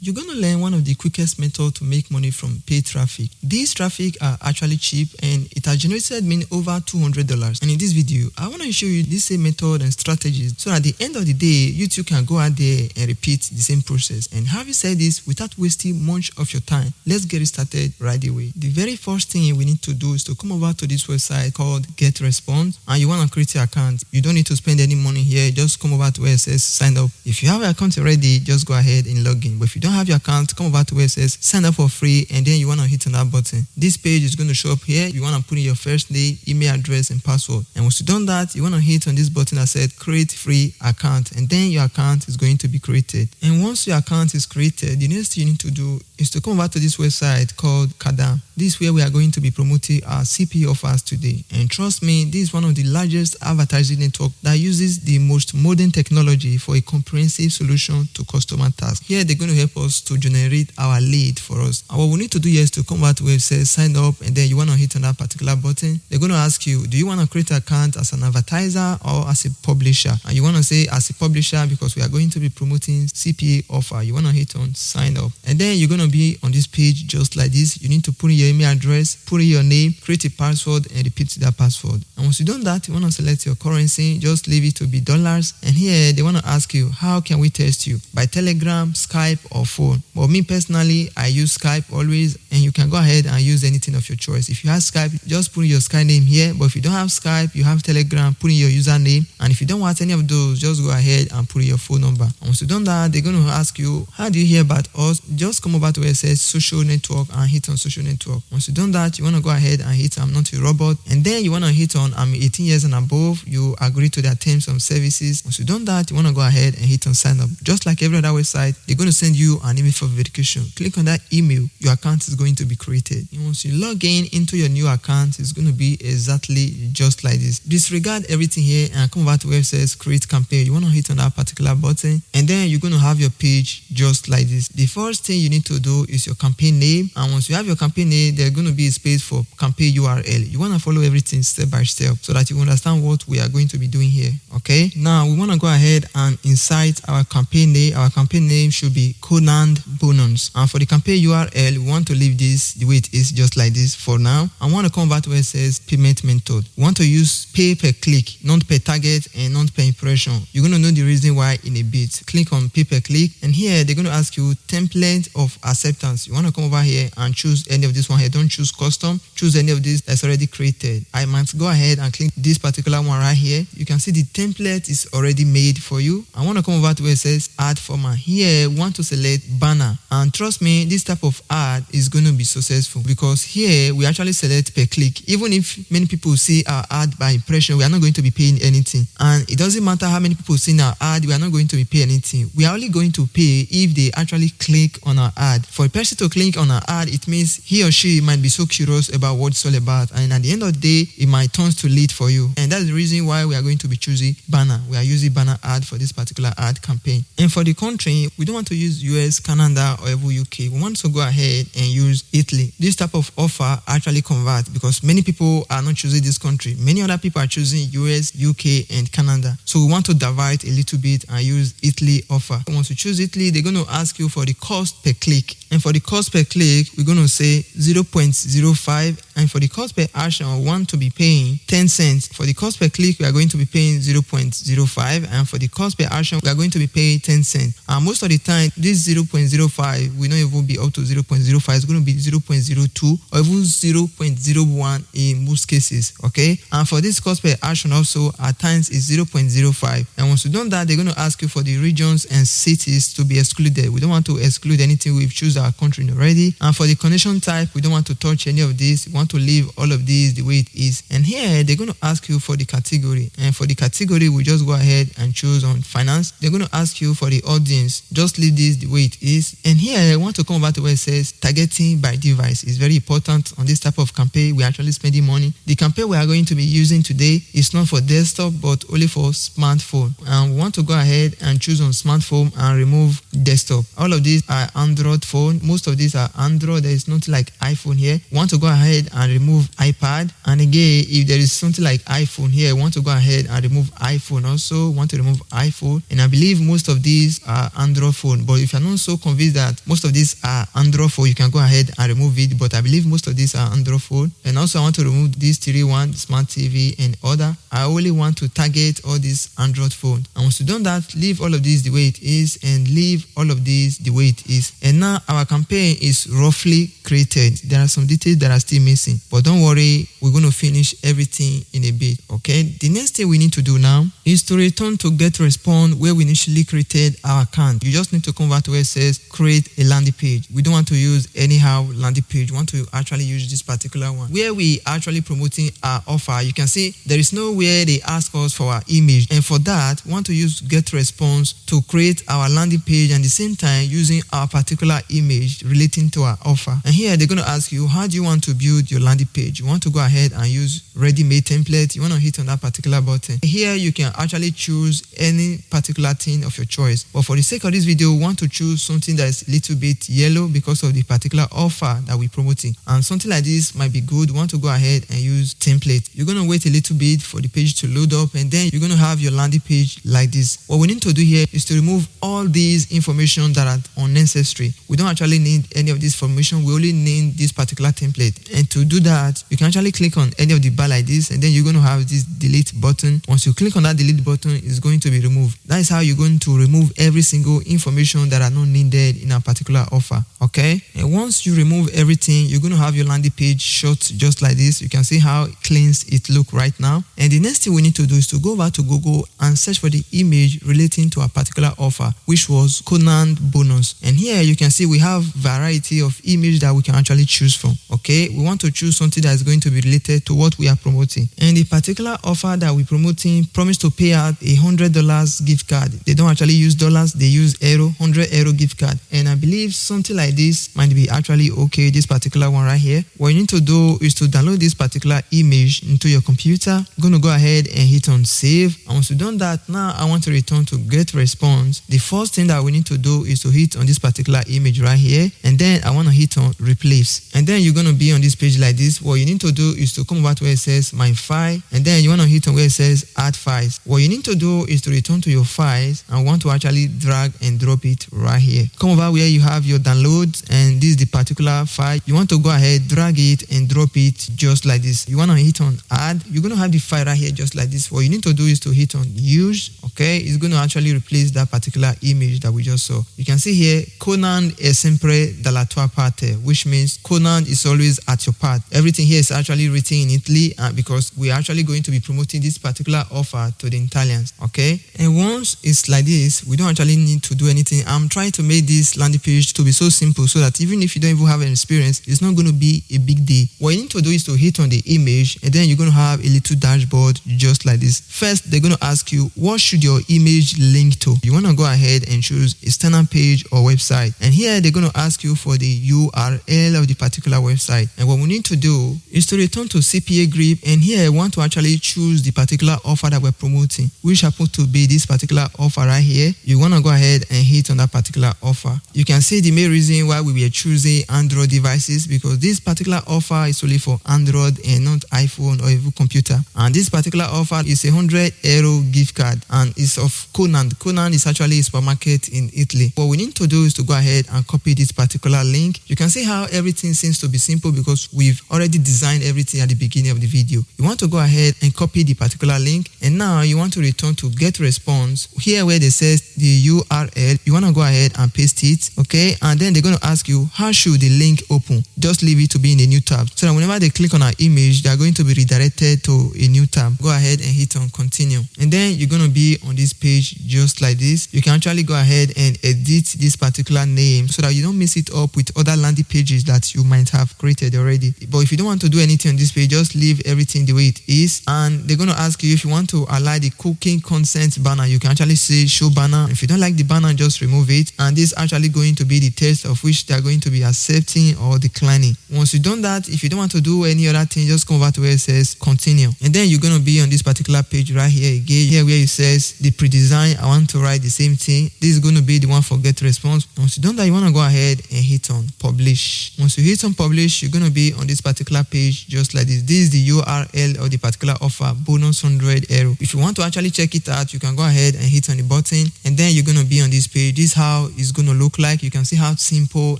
You're going to learn one of the quickest methods to make money from paid traffic. These traffic are actually cheap and it has generated me over $200. And in this video, I want to show you this same method and strategies so at the end of the day, you too can go out there and repeat the same process. And having said this, without wasting much of your time, let's get it started right away. The very first thing we need to do is to come over to this website called GetResponse, and you want to create your account. You don't need to spend any money here. Just come over to where it says sign up. If you have an account already, just go ahead and log in. But if you don't have your account, come over to where it says sign up for free, and then you want to hit on that button. This page is going to show up here. You want to put in your first name, email address, and password. And once you've done that, you want to hit on this button that said create free account, and then your account is going to be created. And once your account is created, the next thing you need to do is to come over to this website called Kadam. This is where we are going to be promoting our CPA offers today. And trust me, this is one of the largest advertising networks that uses the most modern technology for a comprehensive solution to customer tasks. Here, they're going to help us to generate our lead for us. And what we need to do here is to come over to where it says sign up, and then you want to hit on that particular button. They're going to ask you, do you want to create an account as an advertiser or as a publisher? And you want to say as a publisher because we are going to be promoting CPA offer. You want to hit on sign up. And then you're going to be on this page just like this. You need to put in your email address, put in your name, create a password, and repeat that password. And once you've done that, you want to select your currency. Just leave it to be dollars. And here they want to ask you, how can we test you? By Telegram, Skype, or phone? But me personally, I use Skype always, and you can go ahead and use anything of your choice. If you have Skype, just put in your Skype name here. But if you don't have Skype, you have Telegram, put in your username. And if you don't want any of those, just go ahead and put in your phone number. And once you've done that, they're going to ask you, how do you hear about us? Just come over to where it says social network and hit on social network. Once you've done that, you want to go ahead and hit I'm not a robot, and then you want to hit on I'm 18 years and above. You agree to their terms and services. Once you've done that, you want to go ahead and hit on sign up. Just like every other website, they're going to send you an email for verification. Click on that email, your account is going to be created. And once you log in into your new account, it's going to be exactly just like this. Disregard everything here and come over to where it says create campaign. You want to hit on that particular button, and then you're going to have your page just like this. The first thing you need to do is your campaign name, and once you have your campaign name, there's going to be a space for campaign URL. You want to follow everything step by step so that you understand what we are going to be doing here. Okay, now we want to go ahead and insert our campaign name. Our campaign name should be Conan Bonus, and for the campaign URL, we want to leave this the way it is, just like this for now. I want to come back to where it says payment method. We want to use pay per click, not per target and not per impression. You're going to know the reason why in a bit. Click on pay per click, and here they're going to ask you template of acceptance. You want to come over here and choose any of this one here. Don't choose custom, choose any of this that's already created. I might go ahead and click this particular one right here. You can see the template is already made for you. I want to come over to where it says add format. Here, want to select banner, and trust me, this type of ad is going to be successful because here we actually select per click. Even if many people see our ad by impression, we are not going to be paying anything, and it doesn't matter how many people see our ad, we are not going to be paying anything. We are only going to pay if they actually click on our ad. For a person to click on our ad, it means he or she might be so curious about what it's all about, and at the end of the day, it might turn to lead for you. And that's the reason why we are going to be choosing banner. We are using banner ad for this particular ad campaign. And for the country, we don't want to use US, Canada, or even UK. We want to go ahead and use Italy. This type of offer actually converts because many people are not choosing this country. Many other people are choosing US, UK, and Canada. So we want to divide a little bit and use Italy offer. Once you choose Italy, they're going to ask you for the cost per click. And for the cost per click, we're going to say 0.05. And for the cost per action, we want to be paying 10 cents. For the cost per click, we are going to be paying 0.05. And for the cost per action, we are going to be paying 10 cents. And most of the time, this 0.05 will not even be up to 0.05. It's going to be 0.02 or even 0.01 in most cases. Okay. And for this cost per action also, at times is 0.05. And once you've done that, they're going to ask you for the regions and cities to be excluded. We don't want to exclude anything. We've chosen our country already. And for the connection type, we don't want to touch any of this. We want to leave all of these the way it is. And here, they're going to ask you for the category. And for the category, we just go ahead and choose on finance. They're going to ask you for the audience. Just leave this the way it is. And here, I want to come back to where it says targeting by device. It's very important on this type of campaign. We're actually spending money. The campaign we are going to be using today is not for desktop, but only for smartphone. And we want to go ahead and choose on smartphone and remove desktop. All of these are Android phone. phone. Most of these are Android. There is nothing like iPhone here. You want to go ahead and remove iPad. And again, if there is something like iPhone here, you want to go ahead and remove iPhone also. Want to remove iPhone. And I believe most of these are Android phone. But if you're not so convinced that most of these are Android phone, you can go ahead and remove it. But I believe most of these are Android phone. And also I want to remove this 3-in-1 smart TV and other. I only want to target all these Android phone. And once you've done that, leave all of these the way it is and leave all of these the way it is. And now our campaign is roughly created. There are some details that are still missing. But don't worry, we're going to finish everything in a bit. Okay. The next thing we need to do now is to return to GetResponse where we initially created our account. You just need to come back to where it says create a landing page. We don't want to use anyhow landing page. We want to actually use this particular one where we actually promoting our offer. You can see there is nowhere they ask us for our image, and for that we want to use GetResponse to create our landing page and at the same time using our particular image relating to our offer. And here they're going to ask you, how do you want to build your landing page? You want to go ahead and use ready-made template. You want to hit on that particular button. Here you can actually choose any particular thing of your choice, but for the sake of this video we want to choose something that is a little bit yellow because of the particular offer that we're promoting, and something like this might be good. We want to go ahead and use template. You're going to wait a little bit for the page to load up, and then you're going to have your landing page like this. What we need to do here is to remove all these information that are unnecessary. We don't actually need any of this information. We only need this particular template, and to do that you can actually click on any of the bar like this, and then you're going to have this delete button. Once you click on that delete button, it's going to be removed. That is how you're going to remove every single information that are not needed in a particular offer. Okay, and once you remove everything, you're going to have your landing page shot just like this. You can see how clean it look right now. And the next thing we need to do is to go back to Google and search for the image relating to a particular offer, which was Conan bonus. And here you can see we have variety of image that we can actually choose from. Okay, we want to choose something that is going to be related to what we are promoting. And the particular offer that we're promoting promise to pay out $100 gift card. They don't actually use dollars, they use euro, 100 euro gift card. And I believe something like this might be actually okay, this particular one right here. What you need to do is to download this particular image into your computer. I'm going to go ahead and hit on save. And once you've done that, now I want to return to GetResponse. The first thing that we need to do is to hit on this particular image right here, and then I want to hit on replace. And then you're going to be on this page like this. What you need to do is to come back to where it says my file, and then you want to hit on where it says add files. What you need to do is to return to your files and want to actually drag and drop it right here. Come over where you have your downloads, and this is the particular file. You want to go ahead, drag it and drop it just like this. You want to hit on add. You're going to have the file right here just like this. What you need to do is to hit on use. Okay, it's going to actually replace that particular image that we just saw. You can see here Conan è sempre dalla tua parte, which means Conan is always at your part. Everything here is actually written in Italy because we're actually going to be promoting this particular offer to the Italians. Okay, and once it's like this, we don't actually need to do anything. I'm trying to make this landing page to be so simple so that even if you don't even have an experience, it's not going to be a big deal. What you need to do is to hit on the image, and then you're going to have a little dashboard just like this. First, they're going to ask you, what should your image link to? You want to go ahead and choose a standard page or website, and here they're going to ask you for the URL of the particular website. And what we need to do is to return to CPA grip, and here I want to actually choose the particular offer that we're promoting, which happens to be this particular offer right here. You want to go ahead and hit on that particular offer. You can see the main reason why we were choosing Android devices, because this particular offer is only for Android and not iPhone or even computer. And this particular offer is a 100 euro gift card, and it's of Conan. Conan is actually a supermarket in Italy. What we need to do is to go ahead and copy this particular link. You can see how everything seems to be simple because we've already designed everything at the beginning of the video. You want to go ahead and copy the particular link, and now you want to return to GetResponse. Here where they says the URL, you want to go ahead and paste it. Okay, and then they're going to ask you, how should the link open? Just leave it to be in a new tab, so that whenever they click on our image, they are going to be redirected to a new tab. Go ahead and hit on continue, and then you're going to be on this page just like this. You can actually go ahead and edit this particular name so that you don't mix it up with other landing pages that you might have created already. But if you don't want to do anything on this page, just leave everything the way it is. And they're going to ask you if you want to allow the cooking consent banner. You can actually say show banner. If you don't like the banner, just remove it. And this is actually going to be the text of which they are going to be accepting or declining. Once you've done that, if you don't want to do any other thing, just come over to where it says continue, and then you're going to be on this particular page right here again, here where it says the pre-design. I want to write the same thing. This is going to be the one for GetResponse. Once you've done that, you want to go ahead and hit on publish. Once you hit on publish, you're going to be on this particular page just like this. This is the URL of the particular offer, bonus 100 euro. If you want to actually check it out, you can go ahead and hit on the button, and then you're going to be on this page. This is how it's going to look like. You can see how simple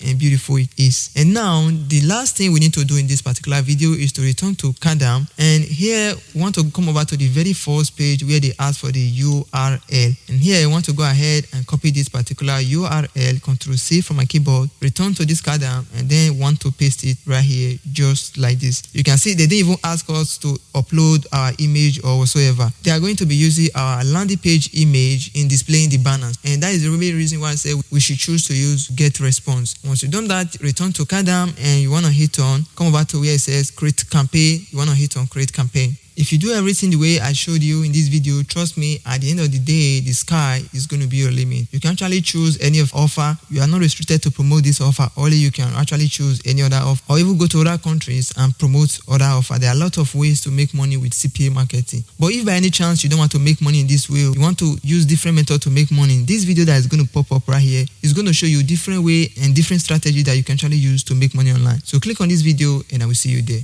and beautiful it is. And now the last thing we need to do in this particular video is to return to Kadam, and here we want to come over to the very first page where they ask for the URL, and here I want to go ahead and copy this particular URL, Ctrl+C from my keyboard, return to this Kadam, and then want to paste it right here just like this. You can see they didn't even ask us to upload our image or whatsoever. They are going to be using our landing page image in displaying the banners, and that is the main reason why I say we should choose to use GetResponse. Once you've done that, return to Kadam, and you want to hit on, come over to where it says create campaign. You want to hit on create campaign. If you do everything the way I showed you in this video, trust me, at the end of the day, the sky is going to be your limit. You can actually choose any of offer. You are not restricted to promote this offer. Only you can actually choose any other offer, or even go to other countries and promote other offer. There are a lot of ways to make money with CPA marketing. But if by any chance you don't want to make money in this way, you want to use different method to make money, this video that is going to pop up right here is going to show you different way and different strategy that you can actually use to make money online. So click on this video and I will see you there.